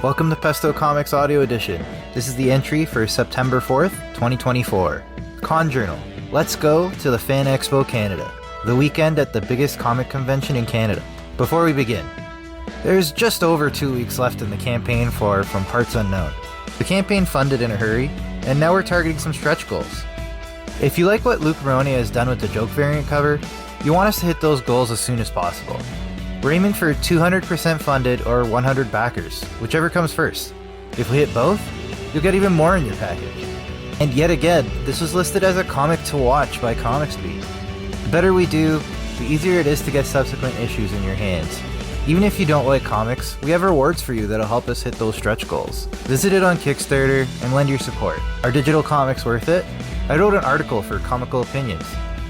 Welcome to Pesto Comics Audio Edition. This is the entry for September 4th, 2024. Con Journal. Let's go to the Fan Expo Canada, the weekend at the biggest comic convention in Canada. Before we begin, there's just over 2 weeks left in the campaign for From Parts Unknown. The campaign funded in a hurry, and now we're targeting some stretch goals. If you like what Luke Maroney has done with the joke variant cover, you want us to hit those goals as soon as possible. We're aiming for 200% funded or 100 backers, whichever comes first. If we hit both, you'll get even more in your package. And yet again, this was listed as a comic to watch by ComicsBeat. The better we do, the easier it is to get subsequent issues in your hands. Even if you don't like comics, we have rewards for you that'll help us hit those stretch goals. Visit it on Kickstarter and lend your support. Are digital comics worth it? I wrote an article for Comical Opinions.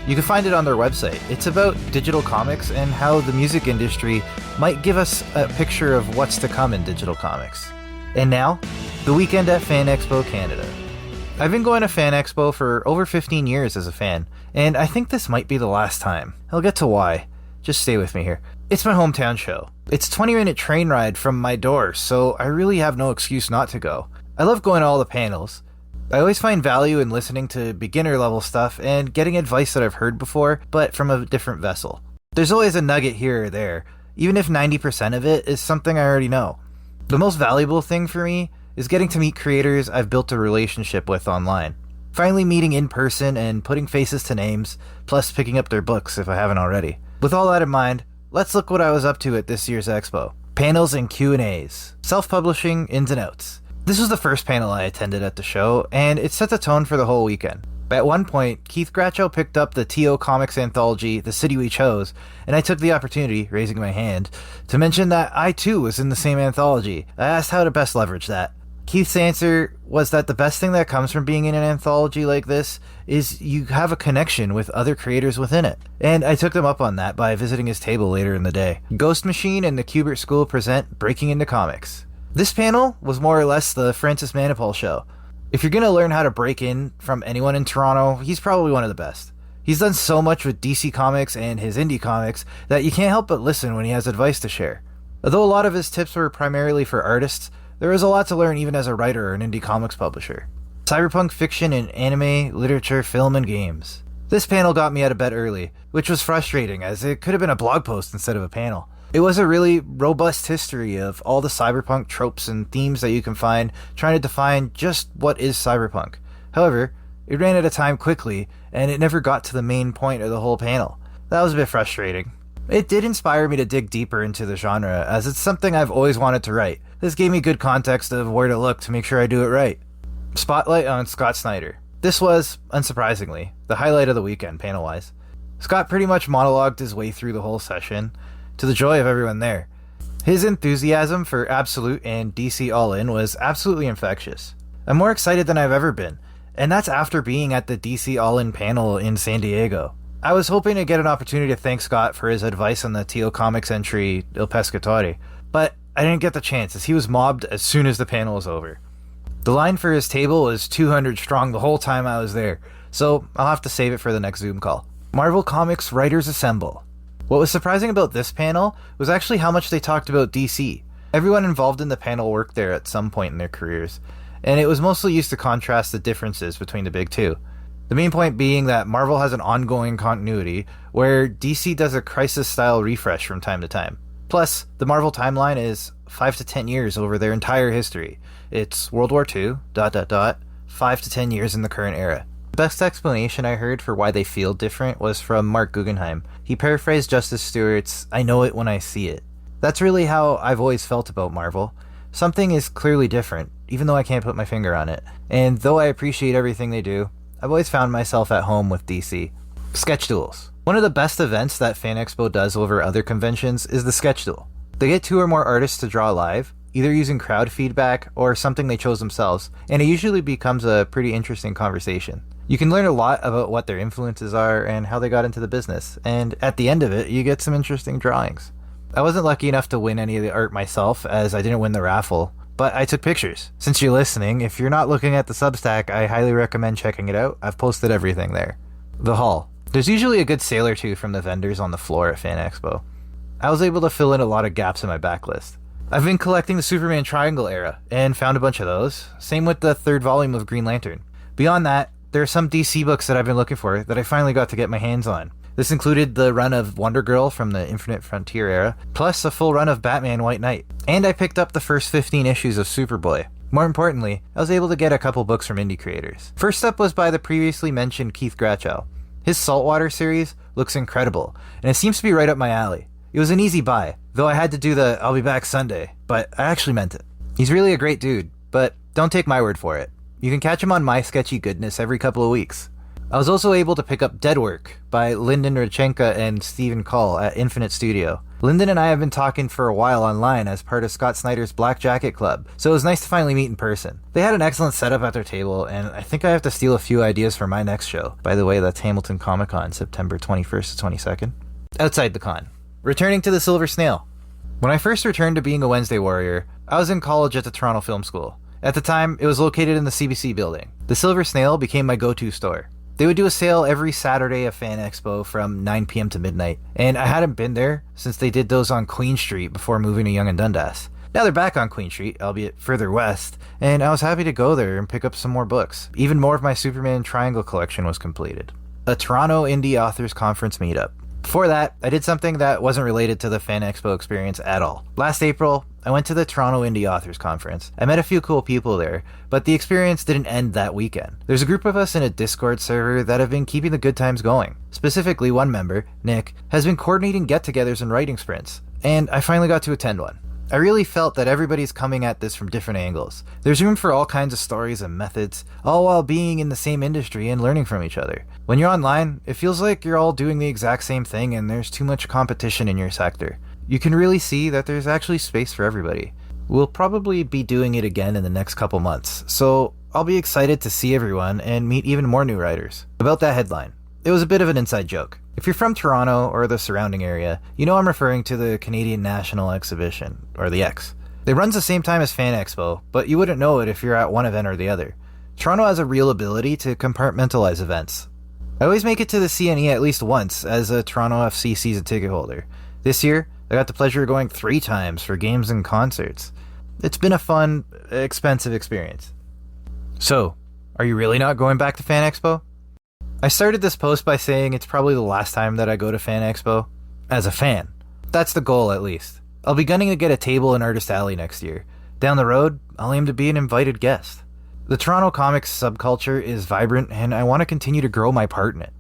You can find it on their website. It's about digital comics and how the music industry might give us a picture of what's to come in digital comics. And now, the weekend at Fan Expo Canada. I've been going to Fan Expo for over 15 years as a fan, and I think this might be the last time. I'll get to why. Just stay with me here. It's my hometown show. It's a 20-minute train ride from my door, so I really have no excuse not to go. I love going to all the panels. I always find value in listening to beginner-level stuff and getting advice that I've heard before, but from a different vessel. There's always a nugget here or there, even if 90% of it is something I already know. The most valuable thing for me is getting to meet creators I've built a relationship with online. Finally meeting in person and putting faces to names, plus picking up their books if I haven't already. With all that in mind, let's look what I was up to at this year's expo. Panels and Q&As. Self-publishing ins and outs. This was the first panel I attended at the show, and it set the tone for the whole weekend. At one point, Keith Gratcho picked up the TO Comics anthology, The City We Chose, and I took the opportunity, raising my hand, to mention that I too was in the same anthology. I asked how to best leverage that. Keith's answer was that the best thing that comes from being in an anthology like this is you have a connection with other creators within it. And I took them up on that by visiting his table later in the day. Ghost Machine and the Kubert School present Breaking Into Comics. This panel was more or less the Francis Manipul show. If you're going to learn how to break in from anyone in Toronto, he's probably one of the best. He's done so much with DC Comics and his indie comics that you can't help but listen when he has advice to share. Although a lot of his tips were primarily for artists, there is a lot to learn even as a writer or an indie comics publisher. Cyberpunk fiction in anime, literature, film, and games. This panel got me out of bed early, which was frustrating as it could have been a blog post instead of a panel. It was a really robust history of all the cyberpunk tropes and themes that you can find, trying to define just what is cyberpunk. However, it ran out of time quickly, and it never got to the main point of the whole panel. That was a bit frustrating. It did inspire me to dig deeper into the genre, as it's something I've always wanted to write. This gave me good context of where to look to make sure I do it right. Spotlight on Scott Snyder. This was, unsurprisingly, the highlight of the weekend, panel-wise. Scott pretty much monologued his way through the whole session, to the joy of everyone there. His enthusiasm for Absolute and DC All-In was absolutely infectious. I'm more excited than I've ever been, and that's after being at the DC All-In panel in San Diego. I was hoping to get an opportunity to thank Scott for his advice on the TO Comics entry Il Pescatore, but I didn't get the chance as he was mobbed as soon as the panel was over. The line for his table was 200 strong the whole time I was there, so I'll have to save it for the next Zoom call. Marvel Comics Writers Assemble. What was surprising about this panel was actually how much they talked about DC. Everyone involved in the panel worked there at some point in their careers, and it was mostly used to contrast the differences between the big two. The main point being that Marvel has an ongoing continuity, where DC does a crisis-style refresh from time to time. Plus, the Marvel timeline is 5 to 10 years over their entire history. It's World War II, 5 to 10 years in the current era. The best explanation I heard for why they feel different was from Mark Guggenheim. He paraphrased Justice Stewart's, "I know it when I see it." That's really how I've always felt about Marvel. Something is clearly different, even though I can't put my finger on it. And though I appreciate everything they do, I've always found myself at home with DC. Sketch duels. One of the best events that Fan Expo does over other conventions is the sketch duel. They get 2 or more artists to draw live, either using crowd feedback or something they chose themselves, and it usually becomes a pretty interesting conversation. You can learn a lot about what their influences are and how they got into the business, and at the end of it, you get some interesting drawings. I wasn't lucky enough to win any of the art myself, as I didn't win the raffle, but I took pictures. Since you're listening, if you're not looking at the Substack, I highly recommend checking it out. I've posted everything there. The hall. There's usually a good sale or two from the vendors on the floor at Fan Expo. I was able to fill in a lot of gaps in my backlist. I've been collecting the Superman Triangle era, and found a bunch of those. Same with the third volume of Green Lantern. Beyond that, there are some DC books that I've been looking for that I finally got to get my hands on. This included the run of Wonder Girl from the Infinite Frontier era, plus a full run of Batman White Knight. And I picked up the first 15 issues of Superboy. More importantly, I was able to get a couple books from indie creators. First up was by the previously mentioned Keith Gratchow. His Saltwater series looks incredible, and it seems to be right up my alley. It was an easy buy, though I had to do the "I'll be back Sunday," but I actually meant it. He's really a great dude, but don't take my word for it. You can catch him on My Sketchy Goodness every couple of weeks. I was also able to pick up Dead Work by Lyndon Rodchenka and Stephen Call at Infinite Studio. Lyndon and I have been talking for a while online as part of Scott Snyder's Black Jacket Club, so it was nice to finally meet in person. They had an excellent setup at their table, and I think I have to steal a few ideas for my next show. By the way, that's Hamilton Comic Con, September 21st to 22nd. Outside the con. Returning to the Silver Snail. When I first returned to being a Wednesday Warrior, I was in college at the Toronto Film School. At the time, it was located in the CBC building. The Silver Snail became my go-to store. They would do a sale every Saturday at Fan Expo from 9 p.m. to midnight, and I hadn't been there since they did those on Queen Street before moving to Yonge and Dundas. Now they're back on Queen Street, albeit further west, and I was happy to go there and pick up some more books. Even more of my Superman Triangle collection was completed. A Toronto Indie Authors Conference meetup. Before that, I did something that wasn't related to the Fan Expo experience at all. Last April, I went to the Toronto Indie Authors Conference. I met a few cool people there, but the experience didn't end that weekend. There's a group of us in a Discord server that have been keeping the good times going. Specifically, one member, Nick, has been coordinating get-togethers and writing sprints, and I finally got to attend one. I really felt that everybody's coming at this from different angles. There's room for all kinds of stories and methods, all while being in the same industry and learning from each other. When you're online, it feels like you're all doing the exact same thing and there's too much competition in your sector. You can really see that there's actually space for everybody. We'll probably be doing it again in the next couple months, so I'll be excited to see everyone and meet even more new writers. About that headline. It was a bit of an inside joke. If you're from Toronto or the surrounding area, you know I'm referring to the Canadian National Exhibition, or the X. It runs the same time as Fan Expo, but you wouldn't know it if you're at one event or the other. Toronto has a real ability to compartmentalize events. I always make it to the CNE at least once as a Toronto FC season ticket holder. This year, I got the pleasure of going 3 times for games and concerts. It's been a fun, expensive experience. So, are you really not going back to Fan Expo? I started this post by saying it's probably the last time that I go to Fan Expo. As a fan. That's the goal, at least. I'll be gunning to get a table in Artist Alley next year. Down the road, I'll aim to be an invited guest. The Toronto comics subculture is vibrant, and I want to continue to grow my part in it.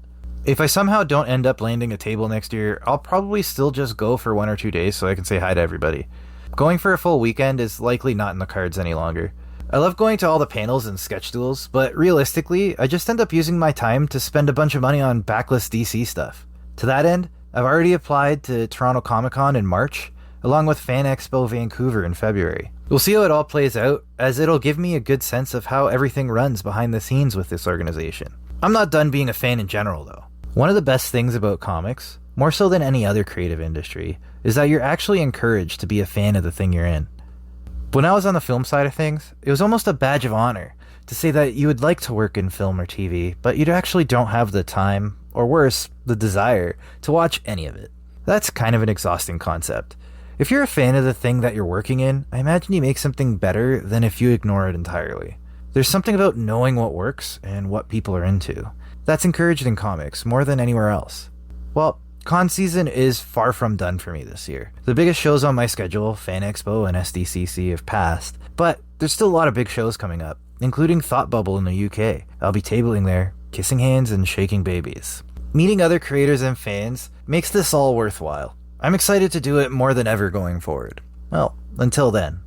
If I somehow don't end up landing a table next year, I'll probably still just go for 1 or 2 days so I can say hi to everybody. Going for a full weekend is likely not in the cards any longer. I love going to all the panels and sketch duels, but realistically, I just end up using my time to spend a bunch of money on backlist DC stuff. To that end, I've already applied to Toronto Comic Con in March, along with Fan Expo Vancouver in February. We'll see how it all plays out, as it'll give me a good sense of how everything runs behind the scenes with this organization. I'm not done being a fan in general, though. One of the best things about comics, more so than any other creative industry, is that you're actually encouraged to be a fan of the thing you're in. When I was on the film side of things, it was almost a badge of honor to say that you would like to work in film or TV, but you actually don't have the time, or worse, the desire, to watch any of it. That's kind of an exhausting concept. If you're a fan of the thing that you're working in, I imagine you make something better than if you ignore it entirely. There's something about knowing what works and what people are into. That's encouraged in comics more than anywhere else. Well, con season is far from done for me this year. The biggest shows on my schedule, Fan Expo and SDCC, have passed, but there's still a lot of big shows coming up, including Thought Bubble in the UK. I'll be tabling there, kissing hands and shaking babies. Meeting other creators and fans makes this all worthwhile. I'm excited to do it more than ever going forward. Well, until then.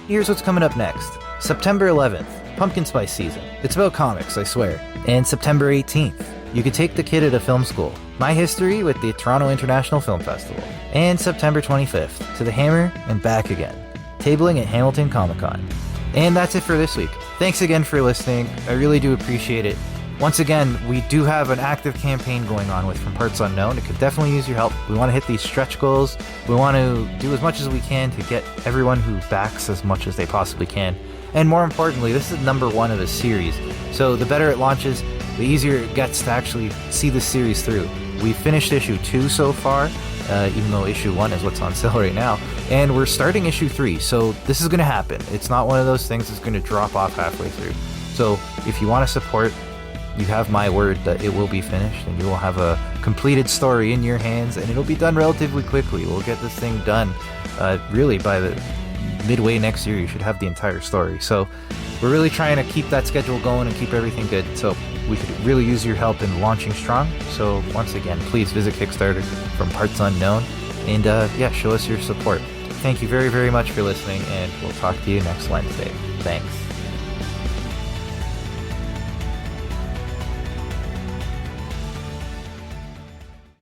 Here's what's coming up next. September 11th, Pumpkin Spice season. It's about comics, I swear. And September 18th, you can take the kid at a film school. My history with the Toronto International Film Festival. And September 25th, to the Hammer and back again. Tabling at Hamilton Comic Con. And that's it for this week. Thanks again for listening. I really do appreciate it. Once again, we do have an active campaign going on with From Parts Unknown. It could definitely use your help. We want to hit these stretch goals. We want to do as much as we can to get everyone who backs as much as they possibly can. And more importantly, this is number 1 of a series. So the better it launches, the easier it gets to actually see the series through. we finished issue 2 so far, even though issue 1 is what's on sale right now, and we're starting issue 3, so this is going to happen. It's not one of those things that's going to drop off halfway through. So if you want to support, you have my word that it will be finished, and you will have a completed story in your hands, and it'll be done relatively quickly. We'll get this thing done really by the midway next year. You should have the entire story. So we're really trying to keep that schedule going and keep everything good. So we could really use your help in launching strong. So once again, please visit Kickstarter from Parts Unknown and yeah, show us your support. Thank you very, very much for listening, and we'll talk to you next Wednesday. Thanks.